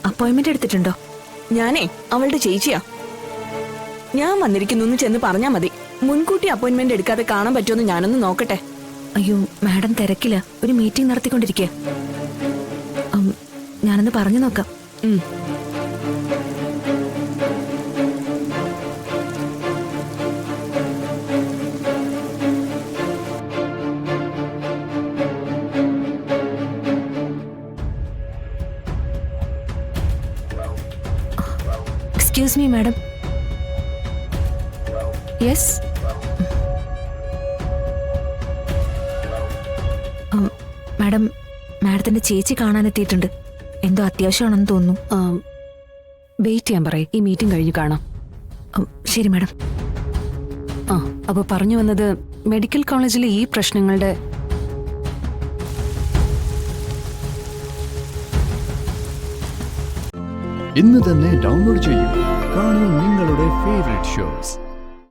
Appointment എടുത്തിട്ടുണ്ടോ? ഞാനേ അവളുടെ ചേച്ചിയാ. ഞാൻ വന്നിരിക്കുന്നു ചെന്ന് പറഞ്ഞാ മതി. മുൻകൂട്ടി അപ്പോയിന്റ്മെന്റ് എടുക്കാതെ കാണാൻ പറ്റുമെന്ന് ഞാനൊന്ന് നോക്കട്ടെ. അയ്യോ മാഡം തിരക്കില്ല, ഒരു മീറ്റിംഗ് നടത്തിക്കൊണ്ടിരിക്കുക. ഞാനൊന്ന് പറഞ്ഞു നോക്കാം. Excuse me madam. Yes. Madam, മാഡത്തിന്റെ ചേച്ചി കാണാനെത്തിയിട്ടുണ്ട്. എന്തോ അത്യാവശ്യമാണെന്ന് തോന്നുന്നു. വെയിറ്റ് ചെയ്യാൻ പറയും, ഈ മീറ്റിംഗ് കഴിഞ്ഞ് കാണാം. ശരി മാഡം. അപ്പോൾ പറഞ്ഞു വന്നത്, മെഡിക്കൽ കോളേജിലെ ഈ പ്രശ്നങ്ങളുടെ ഇന്ന് തന്നെ ഡൗൺലോഡ് ചെയ്യൂ. കാണൂ നിങ്ങളുടെ ഫേവറേറ്റ് ഷോസ്.